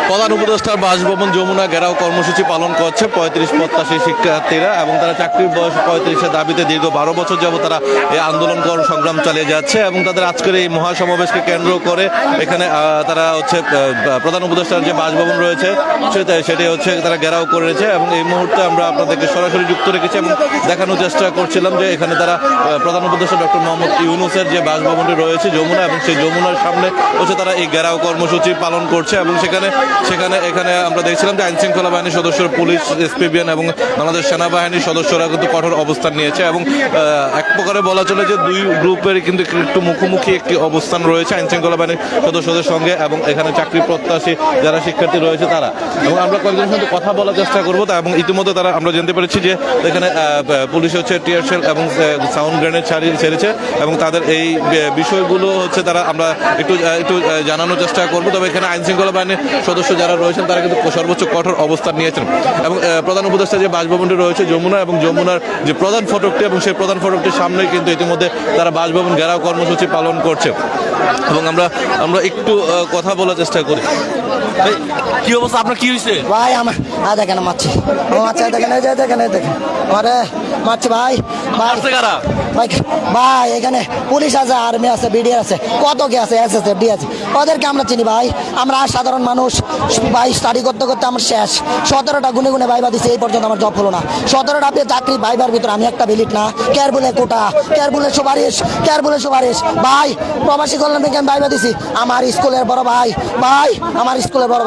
প্রধান উপদেষ্টার বাসভবন যমুনা ঘেরাও কর্মসূচি পালন করছে ৩৫ প্রত্যাশী শিক্ষার্থীরা এবং তারা চাকরির বয়স ৩৫-এর দাবিতে দীর্ঘ ১২ বছর যাবত তারা এই আন্দোলন সংগ্রাম চালিয়ে যাচ্ছে এবং তাদের আজকের এই মহাসমাবেশকে কেন্দ্র করে এখানে তারা হচ্ছে প্রধান উপদেষ্টার যে বাসভবন রয়েছে সেটি হচ্ছে তারা ঘেরাও করেছে এবং এই মুহূর্তে আমরা আপনাদেরকে সরাসরি যুক্ত রেখেছি এবং দেখানোর চেষ্টা করছিলাম যে এখানে তারা প্রধান উপদেষ্টা ডক্টর মোহাম্মদ ইউনূসের যে বাসভবনটি রয়েছে যমুনা এবং সেই যমুনার সামনে হচ্ছে তারা এই ঘেরাও কর্মসূচি পালন করছে এবং এখানে আমরা দেখছিলাম যে আইনশৃঙ্খলা বাহিনীর সদস্য, পুলিশ, এসপিবিএন এবং বাংলাদেশ সেনাবাহিনীর সদস্যরা কিন্তু কঠোর অবস্থান নিয়েছে এবং এক প্রকারে বলা চলে যে দুই গ্রুপের কিন্তু একটু মুখোমুখি একটি অবস্থান রয়েছে আইনশৃঙ্খলা বাহিনীর সদস্যদের সঙ্গে এবং এখানে চাকরি প্রত্যাশী যারা শিক্ষার্থী রয়েছে তারা, এবং আমরা কয়েকজনের সঙ্গে কথা বলার চেষ্টা করবো এবং ইতিমধ্যে তারা আমরা জানতে পেরেছি যে এখানে পুলিশ হচ্ছে টিয়ার শেল এবং সাউন্ড গ্রেনেড ছেড়েছে এবং তাদের এই বিষয়গুলো হচ্ছে তারা আমরা একটু জানানোর চেষ্টা করবো। তবে এখানে আইনশৃঙ্খলা বাহিনীর সদস্য যারা রয়েছেন তারা কিন্তু সর্বোচ্চ কঠোর অবস্থান নিয়েছেন এবং প্রধান উপদেষ্টা যে বাসভবনটি রয়েছে যমুনা এবং যমুনার যে প্রধান ফটকটি এবং সেই প্রধান ফটকটির সামনেই কিন্তু ইতিমধ্যে তারা বাসভবন ঘেরাও কর্মসূচি পালন করছে এবং আমরা একটু কথা বলার চেষ্টা করি। কি অবস্থা, আপনার কি হয়েছে ভাই? আমার দেখেন মারছে, দেখেন আরে মারছে ভাই ভাই এখানে পুলিশ আছে, আর্মি আছে, বিডিআর আছে, কত কি আছে, এসএসএফডি আছে, ওদেরকে আমরা চিনি ভাই। আমরা সাধারণ মানুষ ভাই, স্টাডি করতে করতে আমার শেষ 17টা গুনে ভাইবা দিছি, এই পর্যন্ত আমার জব হলো না। 17টা চাকরি ভাইবার ভিতরে আমি একটা বিলিট না, কেয়ার বলে কোটা, কেয়ার বলে সুপারিশ ভাই। প্রবাসী কল্যাণ ব্যাংকে আমি ভাইবা দিছি, আমার স্কুলের বড় ভাই আমার স্কুলের বড়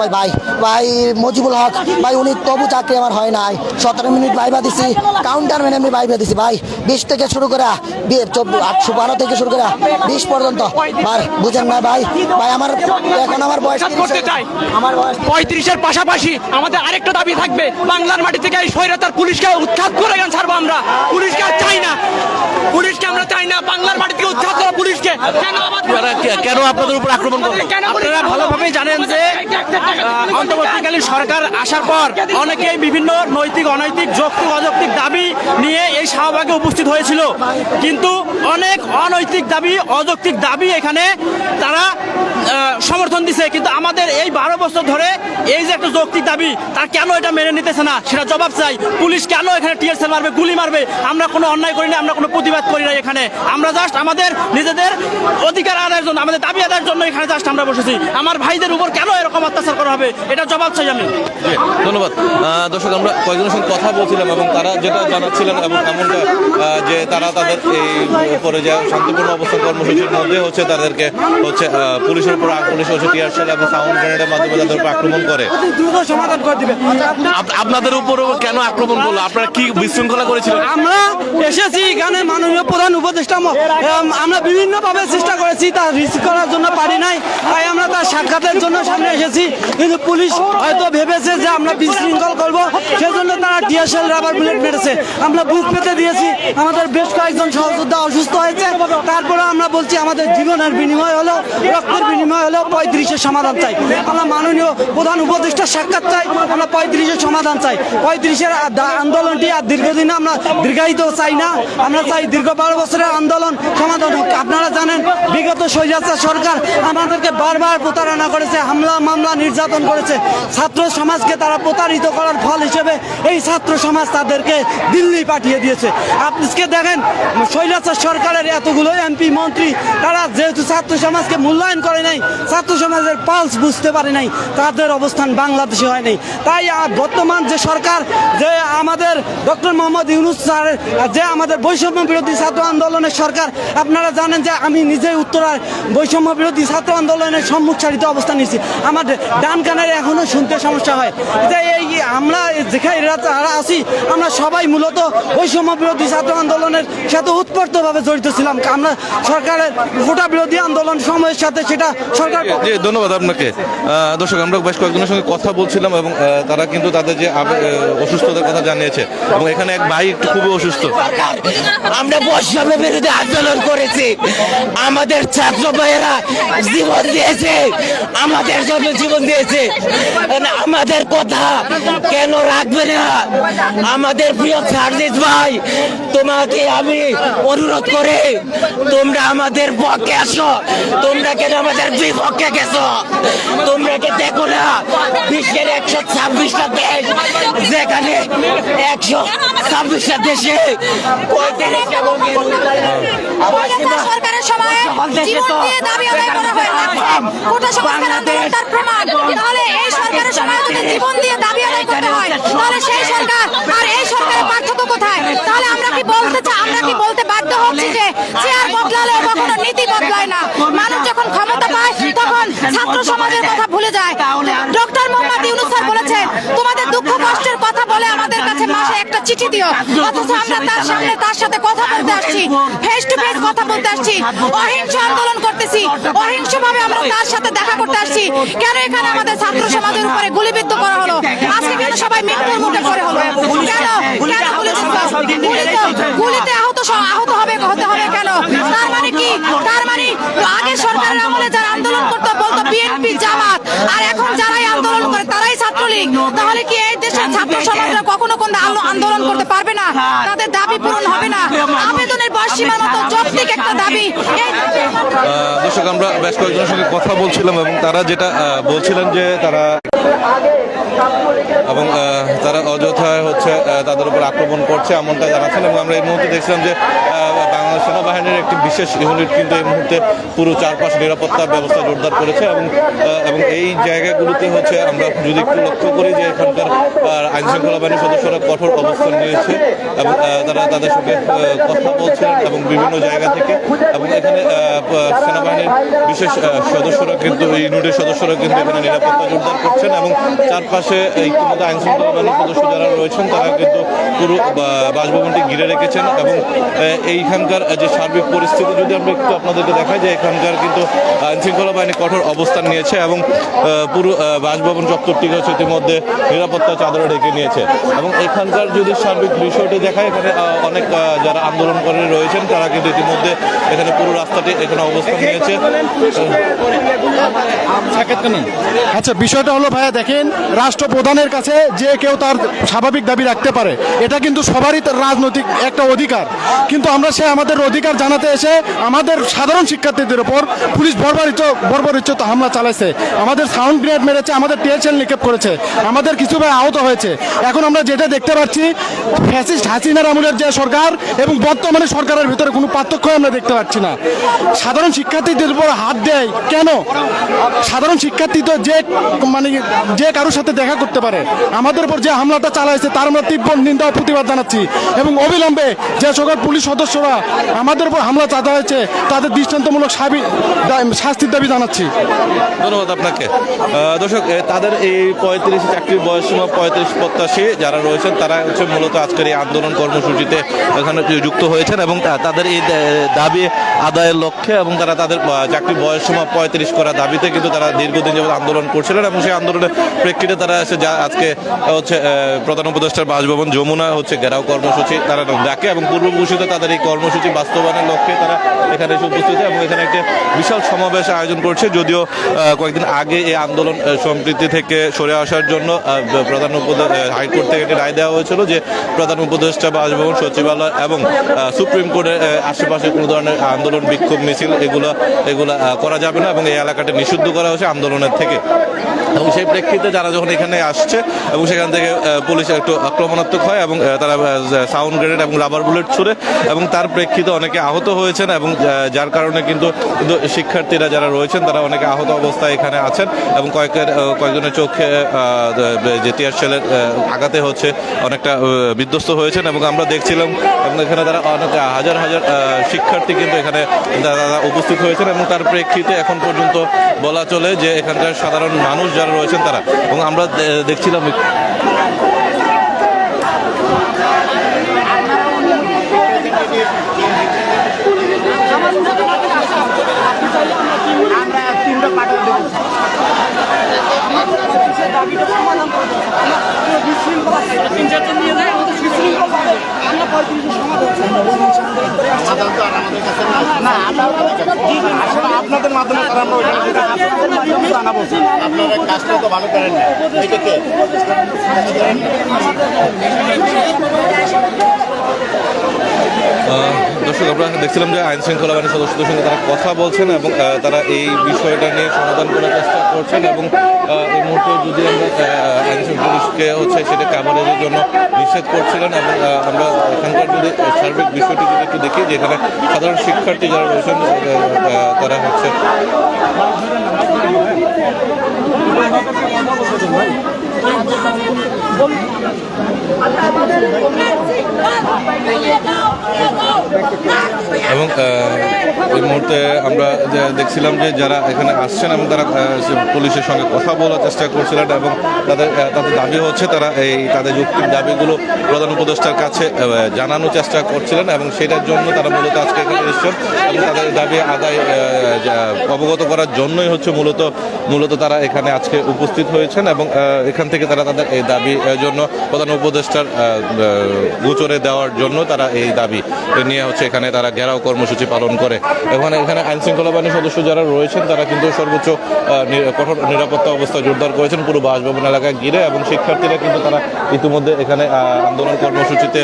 ভাই মজিবুল হক ভাই, উনি তবু চাকরি আমার হয় নাই। 17 মিনিট ভাইবা দিছি, কাউন্টার ম্যান আমি ভাইবা দিছি ভাই। 20 থেকে শুরু করে 812 থেকে শুরু করে 20 পর্যন্ত ভাই, বুঝেন না ভাই আমার এখন আমার বয়স করতে চাই। আমার বয়স 35-এর পাশাপাশি আমাদের আরেকটা দাবি থাকবে, বাংলার মাটি থেকে এই স্বৈরাচার পুলিশকে উৎখাত করে ছাড়বো আমরা। পুলিশকে চাই না, আমরা চাই না বাংলার মাটি থেকে উৎখাত করা পুলিশকে। কেন আপনাদের উপর আক্রমণ করে? আপনারা ভালোভাবেই জানেন যে অন্তর্বর্তীকালীন সরকার আসার পর অনেকেই বিভিন্ন নৈতিক, অনৈতিক, যৌক্তিক, অযৌক্তিক দাবি নিয়ে এই শাহবাগে উপস্থিত হয়েছিল, কিন্তু অনেক অনৈতিক দাবি, অযৌক্তিক দাবি এখানে তারা সমর্থন দিছে। কিন্তু আমাদের এই 12 বছর ধরে এই যে একটা যৌক্তিক দাবি, তার কেন এটা মেনে নিতেছে না সেটা জবাব চাই। পুলিশ কেন এখানে টিয়ার সেল মারবে, গুলি মারবে? আমরা কোনো অন্যায় করি না, আমরা কোনো প্রতিবাদ করি না। এখানে আমরা জাস্ট আমাদের নিজেদের অধিকার আদায়ের জন্য, আমাদের দাবি আদায়ের জন্য এখানে জাস্ট আমরা বসেছি। আমার ভাইদের উপর কেন এরকম অত্যাচার করা হবে, এটা জবাব চাই আমি। ধন্যবাদ। দর্শক, আমরা কয়েকজনের সঙ্গে কথা বলছিলাম এবং তারা যেটা জানাচ্ছিলেন এবং এমনটা যে তারা তাদের এই উপরে যে শান্তিপূর্ণ অবস্থান কর্মসূচির মধ্যে হচ্ছে তাদেরকে হচ্ছে পুলিশের উপর পুলিশ হচ্ছে টিয়ার শেল এবং সাউন্ড গ্রেনেডের মাধ্যমে তাদের উপর আক্রমণ করে। সমাধান করে দিবে। আপনাদের উপর কেন আক্রমণ করলো? আপনারা কি বিশৃঙ্খলা করেছিলেন? আমরা এসেছি এখানে মাননীয় প্রধান উপদেষ্টা, আমরা বিভিন্নভাবে চেষ্টা করেছি, তার রিসিভ করার জন্য পারি নাই, তাই আমরা তার সাক্ষাতের জন্য সামনে এসেছি। কিন্তু পুলিশ হয়তো ভেবেছে যে আমরা বিশৃঙ্খল করবো, সেজন্য তারা টিয়ার শেল, রাবার বুলেট মেরেছে। আমরা বুক পেতে দিয়েছি, আমাদের বেশ কয়েকজন সহযোদ্ধা অসুস্থ হয়েছে। তারপরে আমরা বলছি আমাদের জীবনের বিনিময় হলো, রক্তের বিনিময় হলো 35-এর সমাধান চাই। আমরা মাননীয় প্রধান উপদেষ্টার সাক্ষাৎ চাই, আমরা 35-এর সমাধান চাই। 35-এর আন্দোলনটি আর দীর্ঘদিন আমরা দীর্ঘায়িত চাই না, আমরা চাই দীর্ঘ 12 বছরের আন্দোলন সমাধান হোক। আপনারা জানেন বিগত স্বৈরাচার সরকার আমাদেরকে বারবার প্রতারণা করেছে, হামলা মামলা নির্যাতন করেছে। ছাত্র সমাজকে তারা প্রতারিত করার ফল হিসেবে এই ছাত্র সমাজ তাদেরকে দিল্লি পাঠিয়ে দিয়েছে। আজকে দেখেন স্বৈরাচার সরকারের এতগুলো এমপি মন্ত্রী, তারা যেহেতু ছাত্র সমাজকে মূল্যায়ন করে নাই, ছাত্র সমাজের পালস বুঝতে পারে নাই, তাদের অবস্থান বাংলাদেশে হয় নাই। তাই বর্তমান যে সরকার, যে আমাদের ডক্টর মোহাম্মদ ইউনূস স্যার, যে আমাদের বৈষম্য বিরোধী ছাত্র আন্দোলনের সরকার, আপনারা জানেন যে আমি নিজেই উত্তরার বৈষম্য বিরোধী ছাত্র আন্দোলনের সম্মুখ সারিতে অবস্থান নিয়েছি। আমার ডান কানের এখনো শুনতে সমস্যা হয়। যে এই আমরা যেখানে যারা আছি, আমরা সবাই মূলত বৈষম্য বিরোধী ছাত্র আন্দোলনের সাথে উৎপর্তভাবে জড়িত ছিলাম। আমরা সরকারের কোটা বিরোধী আন্দোলন সময়ের সাথে সেটা সরকার। ধন্যবাদ আপনাকে। দর্শক, আমরা বেশ কয়েকজনের সঙ্গে কথা বলছিলাম এবং তারা কিন্তু তাদের যে অসুস্থতার কথা জানিয়েছে এবং এখানে এক ভাই একটু খুবই অসুস্থ। আমরা বৈষম্য বিরোধী আন্দোলন করেছি, আমাদের ছাত্র ভাইয়েরা জীবন দিয়েছে, আমাদের জন্য জীবন দিয়েছে। আমাদের কথা কেন রাখবে না? আমাদের প্রিয় সার্জিস ভাই, তোমাকে আমি অনুরোধ করে তোমরা আমাদের পক্ষে আসো। তোমরা কেন আমাদের বিপক্ষে গেছো? তোমরা কে দেখো না বিশ্বের 126টা দেশ, যেখানে 126টা দেশে সরকারের সময় জীবন দিয়ে দাবি আদায় করা হয়েছে। কোটা সংস্কার আন্দোলন তার প্রমাণ। তাহলে এই সরকারের সময় যদি জীবন দিয়ে দাবি আদায় করতে হয়, তাহলে সেই সরকার আর এই সরকারের পার্থক্য কোথায়? তাহলে আমরা কি বলতে বাধ্য হচ্ছি যে চেয়ার বদলালে কখনো নীতি বদলায় না। মানুষ যখন ক্ষমতা পায় তখন ছাত্র সমাজের কথা ভুলে যায়। ডক্টর মোহাম্মদ ইউনূস স্যার বলেছেন, তোমাদের দুঃখ কষ্টের কথা বলে আমাদের কাছে মাসে একটা চিঠি দিও, অথচ আমরা তার সামনে তার সাথে কথা বলতে আসছি, ফেস টু ফেস কথা বলতে আসছি, অহিংস আন্দোলন করতেছি, অহিংসভাবে আমরা তার সাথে দেখা করতে আসছি। কেন এখানে আমাদের ছাত্র সমাজের উপরে গুলিবিদ্ধ করা হলো? আজকে কেন সবাই মৃত্যুর মুখে পড়ে হলো? কেন গুলিতে আহত হতে হবে কেন? তার মানে কি? তার মানে আগে সরকারের আমলে যারা আন্দোলন করতে বলতো বিএনপি, জামাত, আর এখন যারাই আন্দোলন করে তারাই ছাত্রলীগ। তাহলে কি এই দেশের ছাত্র সমাজরা কখনো কোন আন্দোলন করতে পারবে না? তাদের দাবি পূরণ হবে না? আবেদনের বয়স সীমার মতো যৌক্তিক একটা দাবি। দর্শক, আমরা বেশ কয়েকজনের সঙ্গে কথা বলছিলাম এবং তারা যেটা বলছিলেন যে তারা অযথায় তাদের উপর আক্রমণ করছে এমনটা জানাচ্ছেন। এবং আমরা এই মুহূর্তে দেখছিলাম যে বাংলাদেশ সেনাবাহিনীর একটি বিশেষ ইউনিট কিন্তু এই মুহূর্তে পুরো চারপাশ নিরাপত্তা ব্যবস্থা জোরদার করেছে এবং এই জায়গাগুলোতে আমরা যদি একটু লক্ষ্য করি যে এখানকার আইনশৃঙ্খলা বাহিনীর সদস্যরা কঠোর অবস্থান নিয়েছে এবং তারা তাদের সঙ্গে কথা বলছিলেন এবং বিভিন্ন জায়গা থেকে। এবং এখানে সেনাবাহিনীর বিশেষ সদস্যরা কিন্তু ইউনিটের সদস্যরা কিন্তু এখানে নিরাপত্তা জোরদার করছেন এবং চারপাশে ইতিমধ্যে আইনশৃঙ্খলা বাহিনীর সদস্য যারা রয়েছেন তারা কিন্তু পুরো বাসভবনটি ঘিরে রেখেছেন। এবং এইখানকার যে সার্বিক পরিস্থিতি যদি আমরা একটু আপনাদেরকে দেখাই যে এখানকার কিন্তু আইনশৃঙ্খলা বাহিনী কঠোর অবস্থান নিয়েছে এবং পুরো বাসভবন চত্বরটি ইতিমধ্যে নিরাপত্তা চাদরে ঢেকে নিয়েছে। এবং এখানকার যদি সার্বিক বিষয়টি দেখায়, এখানে অনেক যারা আন্দোলনকারী রয়েছেন তারা কিন্তু ইতিমধ্যে এখানে পুরো রাস্তাটি এখানে অবস্থান নিয়েছে। আচ্ছা, বিষয়টা হলো ভাইয়া, দেখেন, রাষ্ট্রপ্রধানের কাছে যে কেউ তার স্বাভাবিক দাবি রাখতে পারে, এটা কিন্তু সবারই রাজনৈতিক একটা অধিকার। কিন্তু আমরা আমাদের অধিকার জানাতে এসে আমাদের সাধারণ শিক্ষার্থীদের উপর পুলিশ বর্বরিত হামলা চালাইছে, আমাদের সাউন্ড গ্রেনেড মেরেছে, আমাদের টিয়ার শেল নিক্ষেপ করেছে, আমাদের কিছু ভাই আহত হয়েছে। এখন আমরা যেটা দেখতে পাচ্ছি, ফ্যাসিস্ট হাসিনার আমলের যে সরকার এবং বর্তমানে সরকারের ভিতরে কোনো পার্থক্য আমরা দেখতে পাচ্ছি না। সাধারণ শিক্ষার্থীদের উপর হাত দেয় কেন? সাধারণ শিক্ষার্থী তো যে কারোর সাথে দেখা করতে পারে। আমাদের উপর যে হামলাটা চালাইছে তার আমরা তীব্র নিন্দা ও প্রতিবাদ জানাচ্ছি এবং অবিলম্বে যে সকল পুলিশ সদস্যরা আমাদের উপর হামলা চালাইছে তাদের দৃষ্টান্তমূলক শাস্তির দাবি জানাচ্ছি। ধন্যবাদ আপনাকে। দর্শক, তাদের এই 35 চাকরির বয়সসীমা 35-85 যারা রয়েছেন তারা মূলত আজকের এই আন্দোলন কর্মসূচিতে এখানে যুক্ত হয়েছেন এবং তাদের এই দাবি আদায়ের লক্ষ্যে এবং তারা তাদের চাকরির বয়সসীমা 35 করা দাবিতে কিন্তু তারা দীর্ঘদিন যাবত আন্দোলন করছিলেন। এবং সেই আন্দোলনের প্রেক্ষিতে তারা আজকে প্রধান উপদেষ্টার বাসভবন যমুনা ঘেরাও কর্মসূচি তারা ডাকে এবং পূর্ব ঘোষিত তাদের এই কর্মসূচি বাস্তবায়নের লক্ষ্যে তারা এখানে এসে উপস্থিত এবং এখানে একটা বিশাল সমাবেশ আয়োজন করছে। যদিও কয়েকদিন আগে এই আন্দোলন সম্প্রীতি থেকে সরে আসার জন্য প্রধান হাইকোর্ট থেকে একটি রায় দেওয়া হয়েছিল যে প্রধান উপদেষ্টা বাসভবন, সচিবালয় এবং সুপ্রিম কোর্টের আশেপাশে কোনো ধরনের আন্দোলন, বিক্ষোভ, মিছিল এগুলা করা যাবে না এবং এই এলাকাটি নিষিদ্ধ করা হয়েছে আন্দোলনের থেকে। এবং সেই প্রেক্ষিতে যারা যখন এখানে আসছে এবং সেখান থেকে পুলিশ একটু আক্রমণাত্মক হয় এবং তারা সাউন্ড গ্রেনেড এবং রাবার বুলেট ছুড়ে এবং তার প্রেক্ষিতে অনেকে আহত হয়েছেন এবং যার কারণে কিন্তু শিক্ষার্থীরা যারা রয়েছেন তারা অনেকে আহত অবস্থায় এখানে আছেন এবং কয়েকজনের চোখে যে টিয়ার শেলের আঘাতে অনেকটা বিধ্বস্ত হয়েছেন এবং আমরা দেখছিলাম এবং এখানে তারা অনেক হাজার শিক্ষার্থী কিন্তু এখানে তারা উপস্থিত হয়েছেন এবং তার প্রেক্ষিতে এখন পর্যন্ত বলা চলে যে এখানকার সাধারণ মানুষ যারা রয়েছেন তারা এবং আমরা দেখছিলাম আপনাদের মাধ্যমে আপনারা কাজটা তো ভালো করেন না। দর্শক, আমরা দেখছিলাম যে আইন শৃঙ্খলা বাহিনীর সদস্যদের সঙ্গে তারা কথা বলছেন এবং তারা এই বিষয়টা নিয়ে সমাধান করার চেষ্টা করছেন এবং এই মুহূর্তে যদি আমরা আইন পুলিশকে হচ্ছে সেটা কাভারেজের জন্য নিষেধ করছিলেন এবং আমরা এখানকার যদি সার্বিক বিষয়টি যদি একটু দেখি যে এখানে সাধারণ শিক্ষার্থী যারা রয়েছেন তারা হচ্ছে এবং এই মুহূর্তে আমরা দেখছিলাম যে যারা এখানে আসছেন এবং তারা পুলিশের সঙ্গে কথা বলার চেষ্টা করছিলেন এবং তাদের দাবি হচ্ছে তারা তাদের যৌক্তিক দাবিগুলো প্রধান উপদেষ্টার কাছে জানানোর চেষ্টা করছিলেন এবং সেটার জন্য তারা মূলত আজকে এখানে এসেছেন এবং তাদের দাবি আদায় অবগত করার জন্যই হচ্ছে মূলত তারা এখানে আজকে উপস্থিত হয়েছেন এবং এখান থেকে তারা তাদের এই দাবির জন্য প্রধান উপদেষ্টার গোচরে দেওয়ার জন্য তারা এই দাবি নিয়ে হচ্ছে এখানে তারা ঘেরাও কর্মসূচি পালন করে। এখানে আইন শৃঙ্খলা বাহিনীর সদস্য যারা রয়েছেন তারা কিন্তু সর্বোচ্চ কঠোর নিরাপত্তা অবস্থা জোরদার করেছেন পুরো বাসভবন এলাকায় ঘিরে এবং শিক্ষার্থীরা কিন্তু তারা ইতিমধ্যে এখানে আন্দোলন কর্মসূচিতে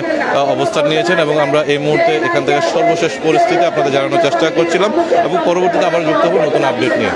অবস্থান নিয়েছেন এবং আমরা এই মুহূর্তে এখান থেকে সর্বশেষ পরিস্থিতি আপনাদের জানানোর চেষ্টা করছিলাম এবং পরবর্তীতে আবার যুক্ত হব নতুন আপডেট নিয়ে।